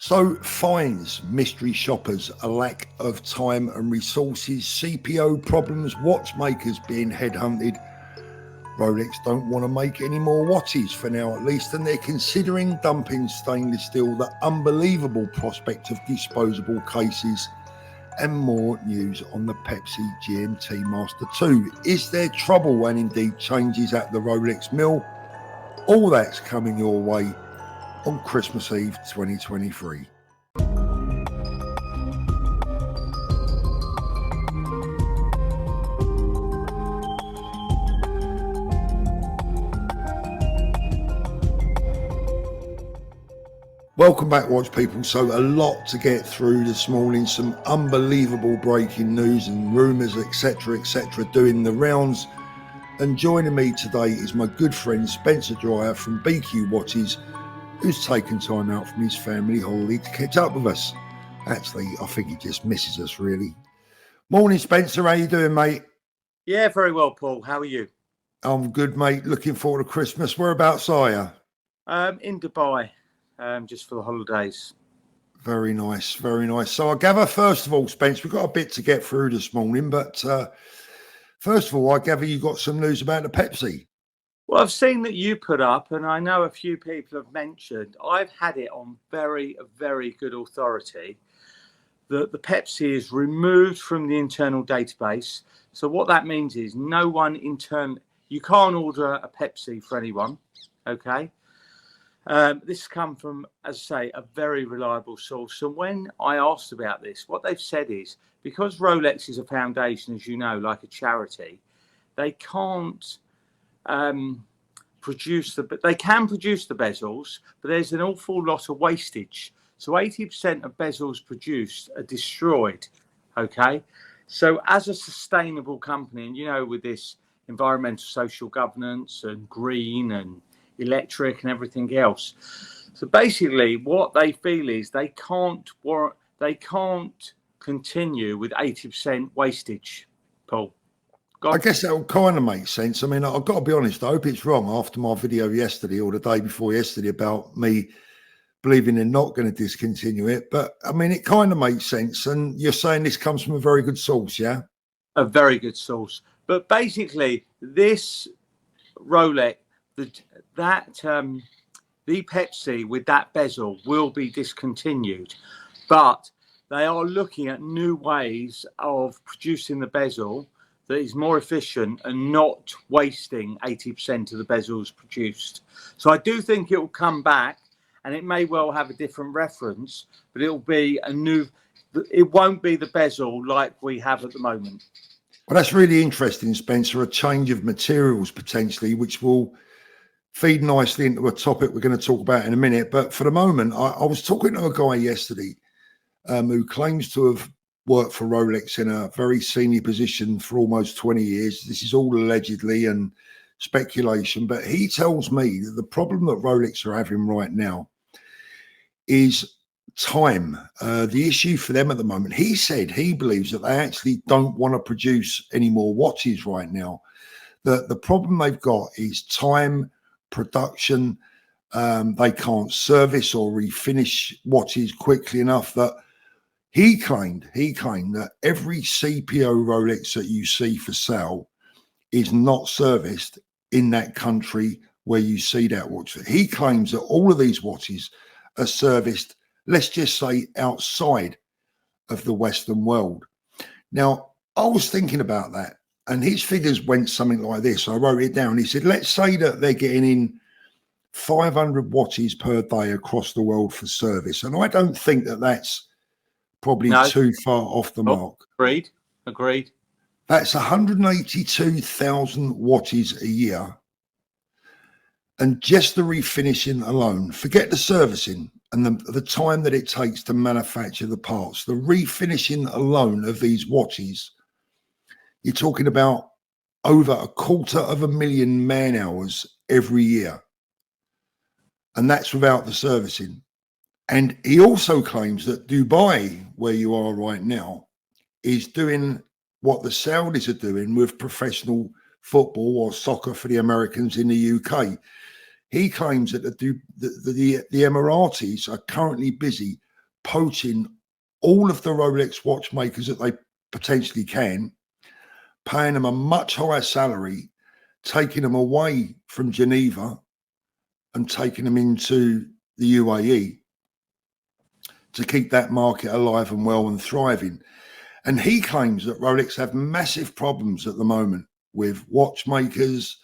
So finds mystery shoppers a lack of time and resources, CPO problems, watchmakers being headhunted. Rolex don't want to make any more watches for now at least, and they're considering dumping stainless steel, the unbelievable prospect of disposable cases, and more news on the Pepsi GMT Master 2. Is there trouble and indeed changes at the Rolex mill? All that's coming your way on Christmas Eve 2023. Welcome back, watch people. So a lot to get through this morning, some unbelievable breaking news and rumours, etc, doing the rounds. And joining me today is my good friend Spencer Dwyer from BQ Watches, who's taken time out from his family holiday to catch up with us. Actually, I think he just misses us, really. Morning, Spencer. How you doing, mate? Yeah, very well, Paul. How are you? I'm good, mate. Looking forward to Christmas. Whereabouts are you? In Dubai, just for the holidays. Very nice, very nice. So I gather, first of all, Spence, we've got a bit to get through this morning, but first of all, I gather you got some news about the Pepsi. Well, I've seen that you put up, and I know a few people have mentioned, I've had it on very, very good authority, that the Pepsi is removed from the internal database. So what that means is no one you can't order a Pepsi for anyone, okay? This has come from, as I say, a very reliable source. And when I asked about this, what they've said is, because Rolex is a foundation, as you know, like a charity, they can't they can produce the bezels, but there's an awful lot of wastage. So 80% of bezels produced are destroyed, okay? So as a sustainable company, and you know, with this environmental social governance and green and electric and everything else. So basically what they feel is they can't continue with 80% wastage, Paul. I guess that will kind of make sense. I mean, I've got to be honest, I hope it's wrong after my video yesterday or the day before yesterday about me believing they're not going to discontinue it. But I mean, it kind of makes sense. And you're saying this comes from a very good source, yeah? A very good source. But basically, this Rolex, the Pepsi with that bezel will be discontinued, but they are looking at new ways of producing the bezel that is more efficient and not wasting 80% of the bezels produced. So I do think it will come back, and it may well have a different reference, but it will be it won't be the bezel like we have at the moment. Well, that's really interesting, Spencer, a change of materials potentially, which will feed nicely into a topic we're going to talk about in a minute. But for the moment, I was talking to a guy yesterday who claims to have worked for Rolex in a very senior position for almost 20 years. This is all allegedly and speculation, but he tells me that the problem that Rolex are having right now is time. The issue for them at the moment, he said he believes that they actually don't want to produce any more watches right now. The problem they've got is time, production. They can't service or refinish watches quickly enough. That he claimed that every CPO Rolex that you see for sale is not serviced in that country where you see that watch. He claims that all of these watches are serviced, let's just say, outside of the Western world. Now, I was thinking about that, and his figures went something like this. I wrote it down. He said, let's say that they're getting in 500 watches per day across the world for service. And I don't think that that's probably too far off the mark. Agreed. That's 182,000 watches a year. And just the refinishing alone, forget the servicing and the time that it takes to manufacture the parts, the refinishing alone of these watches, you're talking about over 250,000 man hours every year. And that's without the servicing. And he also claims that Dubai, where you are right now, is doing what the Saudis are doing with professional football or soccer for the Americans in the UK. He claims that the Emiratis are currently busy poaching all of the Rolex watchmakers that they potentially can, paying them a much higher salary, taking them away from Geneva and taking them into the UAE to keep that market alive and well and thriving. And he claims that Rolex have massive problems at the moment with watchmakers,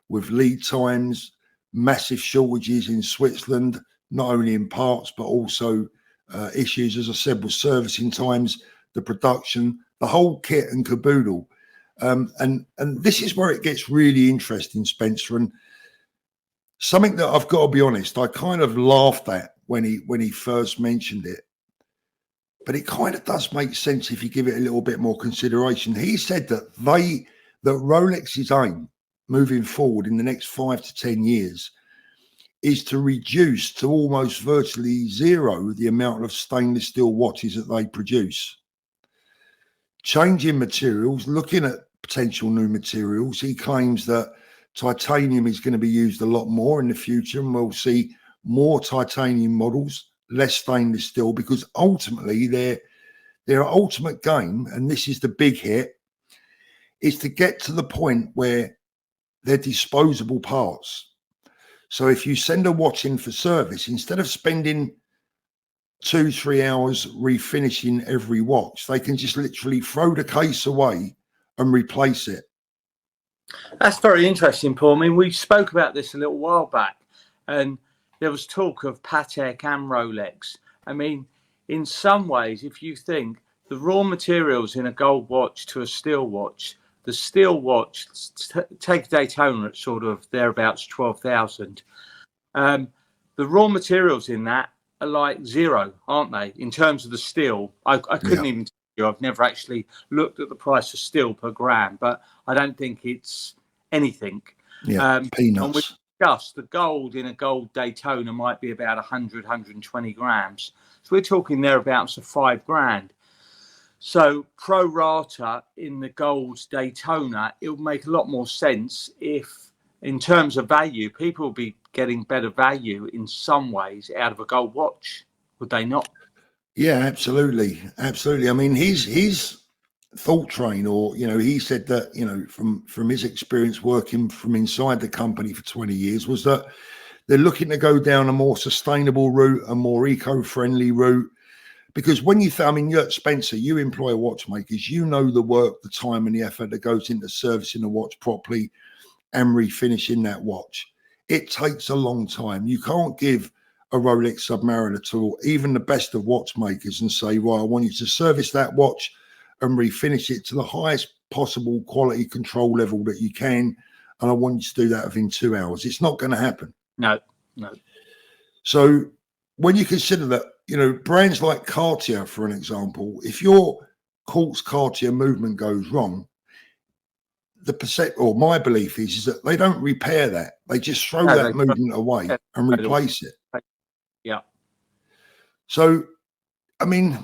with lead times, massive shortages in Switzerland, not only in parts, but also issues, as I said, with servicing times, the production, the whole kit and caboodle. And this is where it gets really interesting, Spencer. And something that I've got to be honest, I kind of laughed at when he first mentioned it. But it kind of does make sense if you give it a little bit more consideration. He said that Rolex's aim moving forward in the next 5 to 10 years is to reduce to almost virtually zero the amount of stainless steel watches that they produce. Changing materials, looking at potential new materials, he claims that titanium is going to be used a lot more in the future, and we'll see more titanium models, less stainless steel, because ultimately their ultimate game, and this is the big hit, is to get to the point where they're disposable parts. So if you send a watch in for service, instead of spending 2-3 hours refinishing every watch, they can just literally throw the case away and replace it. That's very interesting, Paul. I mean, we spoke about this a little while back, and there was talk of Patek and Rolex. I mean, in some ways, if you think the raw materials in a gold watch to a steel watch, the steel watch, take Daytona at sort of thereabouts 12,000. The raw materials in that are like zero, aren't they? In terms of the steel, I couldn't even tell you. I've never actually looked at the price of steel per gram, but I don't think it's anything. Peanuts. And we discussed the gold in a gold Daytona might be about 100, 120 grams. So we're talking thereabouts of $5,000. So pro rata in the gold Daytona, it would make a lot more sense if, in terms of value, people will be getting better value in some ways out of a gold watch, would they not? Yeah, absolutely. Absolutely. I mean, his thought train, or, he said that, from his experience working from inside the company for 20 years, was that they're looking to go down a more sustainable route, a more eco-friendly route. Because when you, Spencer, you employ watchmakers, you know the work, the time and the effort that goes into servicing a watch properly and refinishing that watch. It takes a long time. You can't give a Rolex Submariner to even the best of watchmakers and say, well, I want you to service that watch and refinish it to the highest possible quality control level that you can. And I want you to do that within 2 hours. It's not going to happen. No. So when you consider that, brands like Cartier, for an example, if your quartz Cartier movement goes wrong, my belief is that they don't repair that. They just throw that movement away and replace it. Yeah. So, I mean,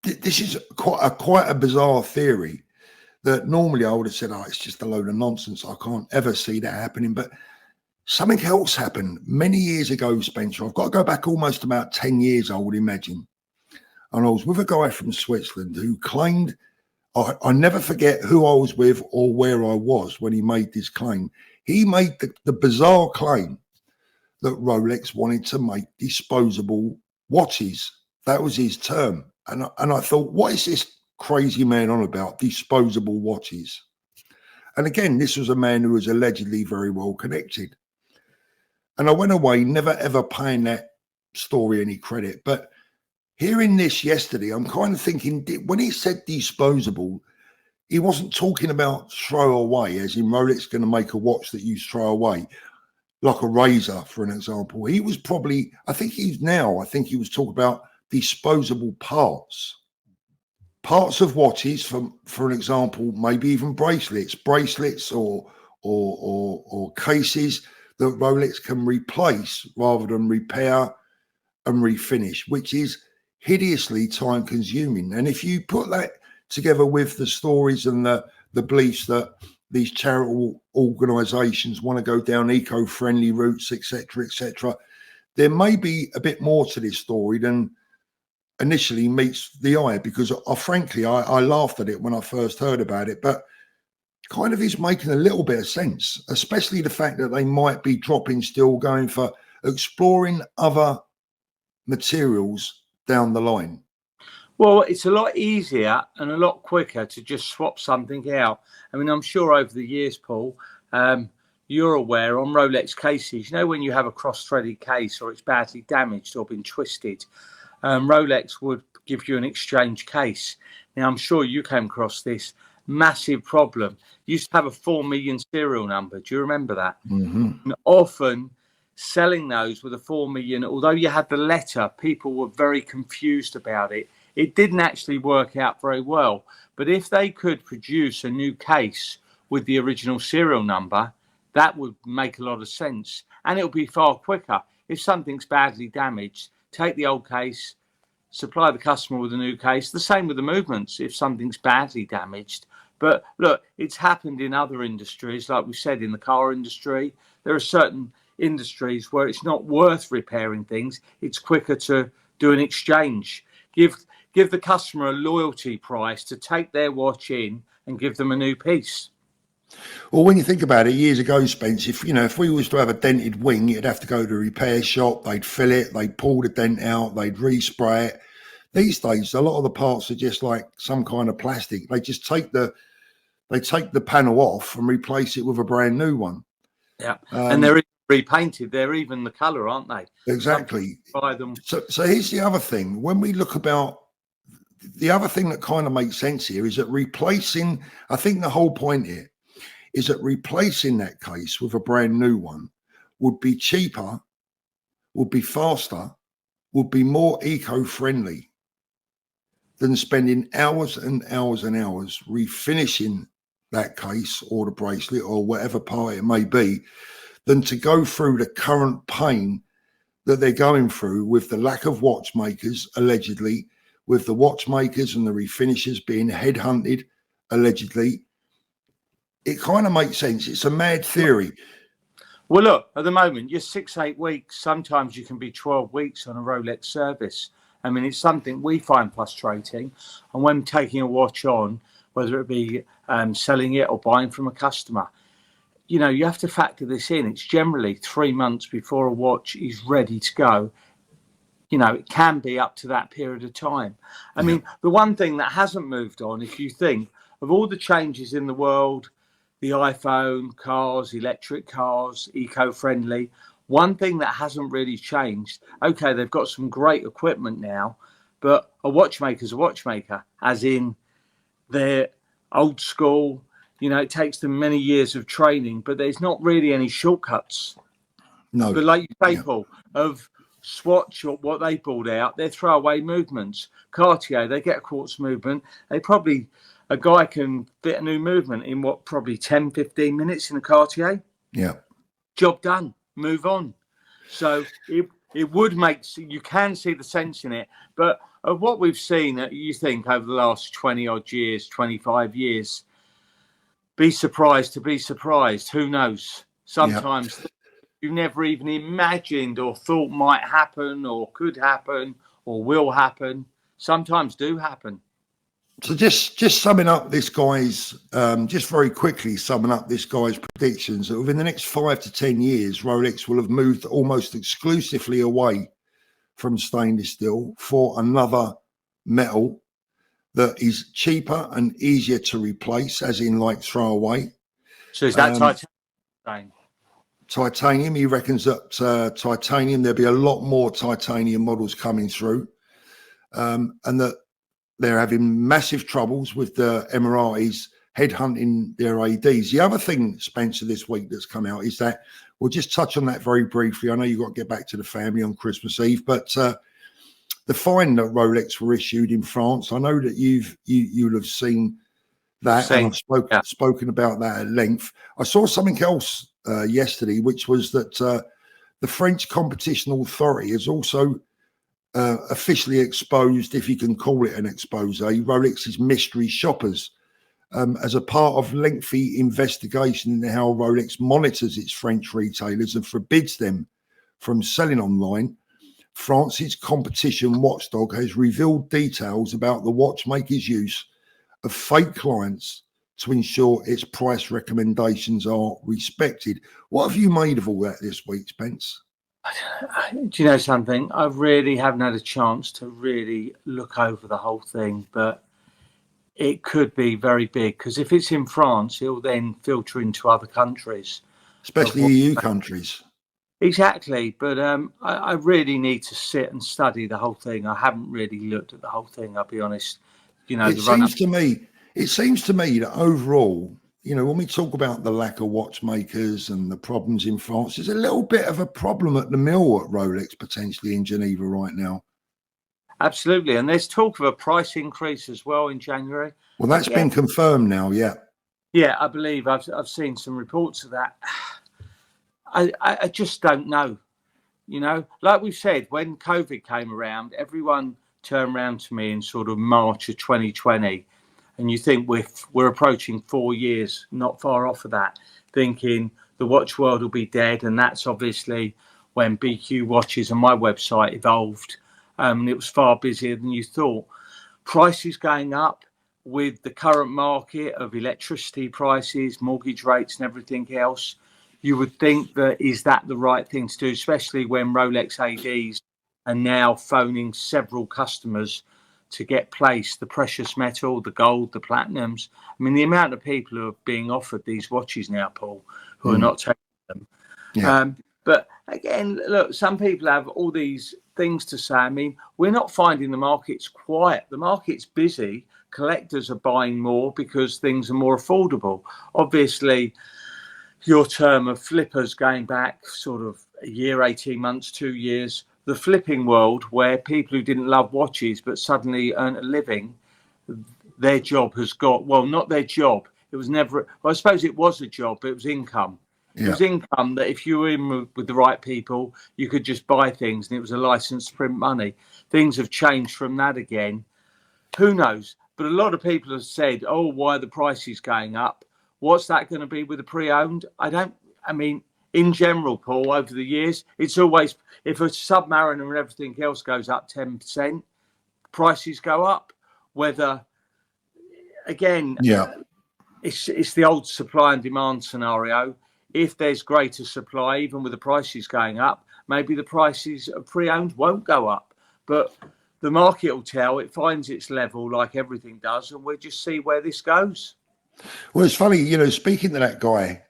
this is quite a bizarre theory that normally I would have said, it's just a load of nonsense. I can't ever see that happening. But something else happened many years ago, Spencer. I've got to go back almost about 10 years, I would imagine. And I was with a guy from Switzerland who claimed, I never forget who I was with or where I was when he made this claim. He made the bizarre claim that Rolex wanted to make disposable watches. That was his term. And I thought, what is this crazy man on about, disposable watches? And again, this was a man who was allegedly very well connected. And I went away, never ever paying that story any credit. But hearing this yesterday, I'm kind of thinking, when he said disposable, he wasn't talking about throw away, as in Rolex going to make a watch that you throw away, like a razor, for an example. He was probably, I think he was talking about disposable parts of watches, for an example, maybe even bracelets or cases that Rolex can replace rather than repair and refinish, which is hideously time consuming. And if you put that together with the stories and the beliefs that these charitable organizations want to go down eco-friendly routes, etc., there may be a bit more to this story than initially meets the eye, because frankly, I laughed at it when I first heard about it, but kind of is making a little bit of sense, especially the fact that they might be dropping still, going for exploring other materials down the line. Well, it's a lot easier and a lot quicker to just swap something out. I mean, I'm sure over the years, Paul, you're aware on Rolex cases, you know, when you have a cross-threaded case or it's badly damaged or been twisted, Rolex would give you an exchange case. Now, I'm sure you came across this massive problem. You used to have a 4 million serial number. Do you remember that? Mm-hmm. And often selling those with a 4 million, although you had the letter, people were very confused about it. It didn't actually work out very well. But if they could produce a new case with the original serial number, that would make a lot of sense. And it would be far quicker. If something's badly damaged, take the old case, supply the customer with a new case. The same with the movements if something's badly damaged. But look, it's happened in other industries, like we said, in the car industry. There are certain industries where it's not worth repairing things. It's quicker to do an exchange. Give the customer a loyalty price to take their watch in and give them a new piece. Well, when you think about it, years ago, Spence, if we was to have a dented wing, you'd have to go to a repair shop, they'd fill it, they'd pull the dent out, they'd respray it. These days, a lot of the parts are just like some kind of plastic. They just take the panel off and replace it with a brand new one. Yeah, and they're repainted. They're even the colour, aren't they? Exactly. Buy them. So here's the other thing. When we look about the other thing that kind of makes sense here is that replacing, I think the whole point here is that replacing that case with a brand new one would be cheaper, would be faster, would be more eco-friendly than spending hours and hours and hours refinishing that case or the bracelet or whatever part it may be, than to go through the current pain that they're going through with the lack of watchmakers, allegedly, with the watchmakers and the refinishers being headhunted, allegedly. It kind of makes sense. It's a mad theory. Well, look, at the moment, you're 6-8 weeks. Sometimes you can be 12 weeks on a Rolex service. I mean, it's something we find frustrating. And when taking a watch on, whether it be selling it or buying from a customer, you know, you have to factor this in. It's generally 3 months before a watch is ready to go. You know, it can be up to that period of time. I mean, the one thing that hasn't moved on, if you think of all the changes in the world, the iPhone, cars, electric cars, eco-friendly, one thing that hasn't really changed, okay, they've got some great equipment now, but a watchmaker's a watchmaker, as in they're old school. You know, it takes them many years of training, but there's not really any shortcuts. No. But like you say, Paul, of Swatch or what they pulled out, they're throwaway movements. Cartier, they get a quartz movement. A guy can fit a new movement in probably 10, 15 minutes in a Cartier. Yeah. Job done. Move on. So it would you can see the sense in it. But of what we've seen, you think over the last 20 odd years, 25 years, be surprised to be surprised. Who knows? Sometimes you never even imagined or thought might happen or could happen or will happen, sometimes do happen. So just summing up this guy's, just very quickly summing up this guy's predictions, that within the next 5 to 10 years, Rolex will have moved almost exclusively away from stainless steel for another metal that is cheaper and easier to replace, as in like throw away. So is that titanium? Titanium, he reckons that titanium, there'll be a lot more titanium models coming through, and that they're having massive troubles with the Emiratis headhunting their ADs. The other thing, Spencer, this week that's come out is that, we'll just touch on that very briefly. I know you've got to get back to the family on Christmas Eve, but the fine that Rolex were issued in France, I know that you'll have seen that, and I've spoken about that at length. I saw something else yesterday, which was that the French Competition Authority has also officially exposed, if you can call it an expose, Rolex's mystery shoppers as a part of lengthy investigation into how Rolex monitors its French retailers and forbids them from selling online. France's competition watchdog has revealed details about the watchmaker's use of fake clients to ensure its price recommendations are respected. What have you made of all that this week, Spence? Do you know something? I really haven't had a chance to really look over the whole thing, but it could be very big, because if it's in France, it'll then filter into other countries. Especially EU countries. Exactly. But I really need to sit and study the whole thing. I haven't really looked at the whole thing, I'll be honest. You know, it seems to me that overall, you know, when we talk about the lack of watchmakers and the problems in France, there's a little bit of a problem at the mill at Rolex, potentially in Geneva right now. Absolutely. And there's talk of a price increase as well in January. Well, that's been confirmed now, yeah. Yeah, I believe I've seen some reports of that. I just don't know. You know, like we've said, when COVID came around, everyone turned around to me in sort of March of 2020. And you think we're approaching 4 years, not far off of that, thinking the watch world will be dead. And that's obviously when BQ Watches and my website evolved. It was far busier than you thought. Prices going up with the current market of electricity prices, mortgage rates and everything else. You would think that is that the right thing to do, especially when Rolex ADs are now phoning several customers to get placed, the precious metal, the gold, the platinums. I mean, the amount of people who are being offered these watches now, Paul, who are not taking them. Yeah. But again, look, some people have all these things to say. I mean, we're not finding the market's quiet. The market's busy. Collectors are buying more because things are more affordable. Obviously, your term of flippers going back sort of a year, 18 months, 2 years, the flipping world where people who didn't love watches but suddenly earn a living, their job has got, well, not their job. It was never, well, I suppose it was a job, but it was income. It was income that if you were in with the right people, you could just buy things and it was a license to print money. Things have changed from that again. Who knows? But a lot of people have said, oh, why are the prices going up? What's that going to be with the pre-owned? I mean, in general, Paul, over the years, it's always, if a Submariner and everything else goes up 10%, prices go up. Whether, again, it's the old supply and demand scenario. If there's greater supply, even with the prices going up, maybe the prices of pre-owned won't go up. But the market will tell. It finds its level like everything does, and we'll just see where this goes. Well, it's funny, you know, speaking to that guy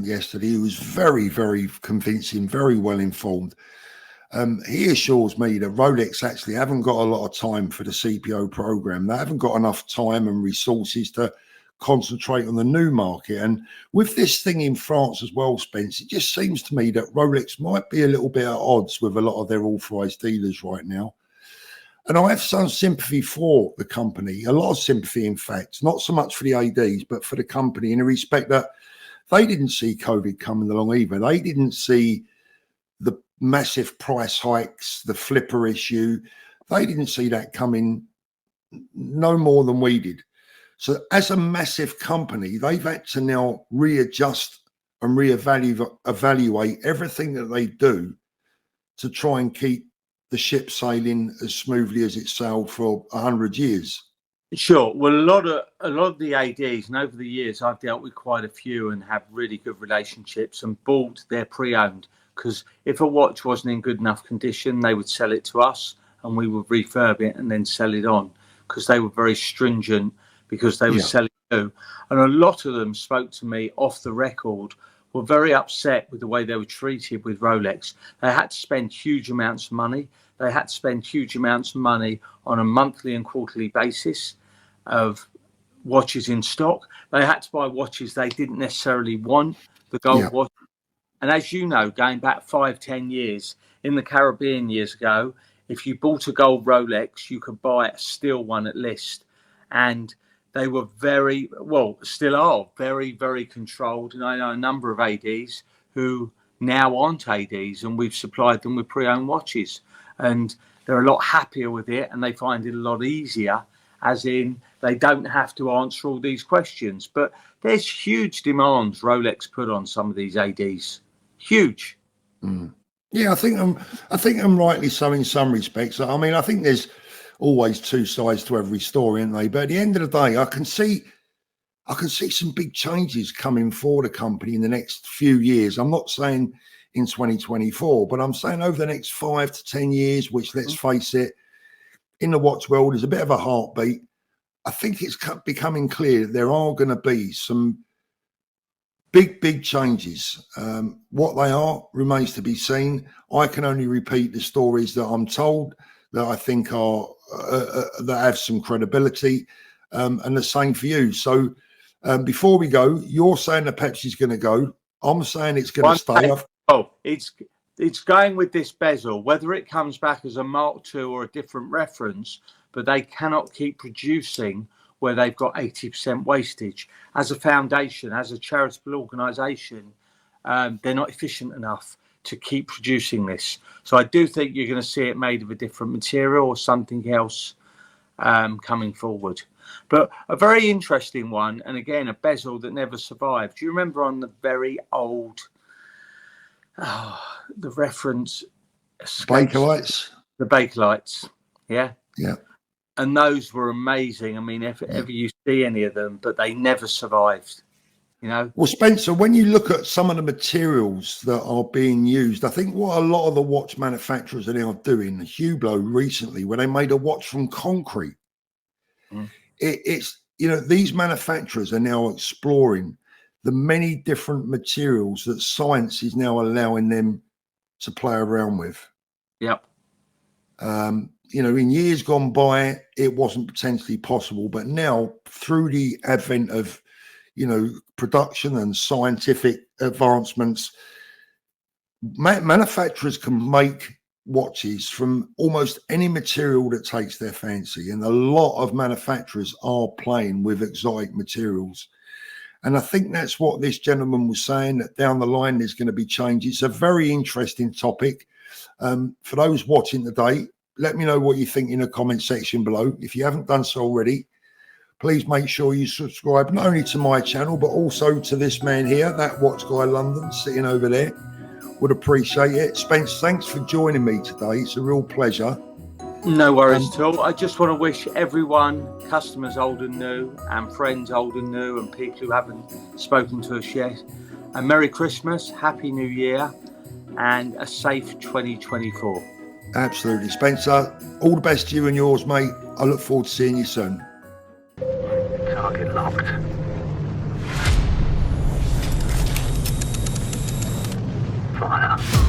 yesterday, he was very, very convincing, very well informed. He assures me that Rolex actually haven't got a lot of time for the CPO program. They haven't got enough time and resources to concentrate on the new market. And with this thing in France as well, Spence, it just seems to me that Rolex might be a little bit at odds with a lot of their authorized dealers right now. And I have some sympathy for the company, a lot of sympathy, in fact, not so much for the ADs, but for the company, in the respect that they didn't see COVID coming along either. They didn't see the massive price hikes, the flipper issue. They didn't see that coming no more than we did. So as a massive company, they've had to now readjust and evaluate everything that they do to try and keep the ship sailing as smoothly as it sailed for 100 years. Sure. Well, a lot of the ADs, and over the years, I've dealt with quite a few and have really good relationships and bought their pre-owned, because if a watch wasn't in good enough condition, they would sell it to us and we would refurb it and then sell it on, because they were very stringent, because they were selling new. And a lot of them spoke to me off the record, were very upset with the way they were treated with Rolex. They had to spend huge amounts of money. They had to spend huge amounts of money on a monthly and quarterly basis of watches in stock. They had to buy watches they didn't necessarily want, the gold watch. And as you know, going back 5-10 years, in the Caribbean years ago, if you bought a gold Rolex, you could buy a steel one at list. And they were very, well, still are very, very controlled. And I know a number of ADs who now aren't ADs, and we've supplied them with pre-owned watches. And they're a lot happier with it, and they find it a lot easier, as in they don't have to answer all these questions. But there's huge demands Rolex put on some of these ADs. Huge. Yeah, I think I'm rightly so in some respects. I mean, I think there's always two sides to every story, aren't they? But at the end of the day, I can see some big changes coming for the company in the next few years. I'm not saying in 2024, but I'm saying over the next 5 to 10 years, which, let's face it, in the watch world is a bit of a heartbeat. I think it's becoming clear that there are going to be some big changes. What they are remains to be seen. I can only repeat the stories that I'm told, that I think are that have some credibility, and the same for you. So before we go, you're saying that Pepsi's going to go. I'm saying it's going to stay. Oh, it's going with this bezel, whether it comes back as a Mark II or a different reference, but they cannot keep producing where they've got 80% wastage. As a foundation, as a charitable organisation, they're not efficient enough to keep producing this. So I do think you're going to see it made of a different material or something else coming forward. But a very interesting one, and again, a bezel that never survived. Do you remember on the very old, the reference? Bakelite? The Bakelite, yeah? Yeah. And those were amazing. I mean, if ever you see any of them, but they never survived, you know? Well, Spencer, when you look at some of the materials that are being used, I think what a lot of the watch manufacturers are now doing, Hublot recently, where they made a watch from concrete, it's, you know, these manufacturers are now exploring the many different materials that science is now allowing them to play around with. Yep. You know, in years gone by, it wasn't potentially possible, but now through the advent of, you know, production and scientific advancements, manufacturers can make watches from almost any material that takes their fancy. And a lot of manufacturers are playing with exotic materials. And I think that's what this gentleman was saying, that down the line there's going to be change. It's a very interesting topic. For those watching today, let me know what you think in the comment section below. If you haven't done so already, please make sure you subscribe not only to my channel, but also to this man here, that watch guy London sitting over there. Would appreciate it. Spence, thanks for joining me today. It's a real pleasure. No worries at all. I just want to wish everyone, customers old and new, and friends old and new, and people who haven't spoken to us yet, a Merry Christmas, Happy New Year, and a safe 2024. Absolutely. Spencer, all the best to you and yours, mate. I look forward to seeing you soon. Target locked. Fire.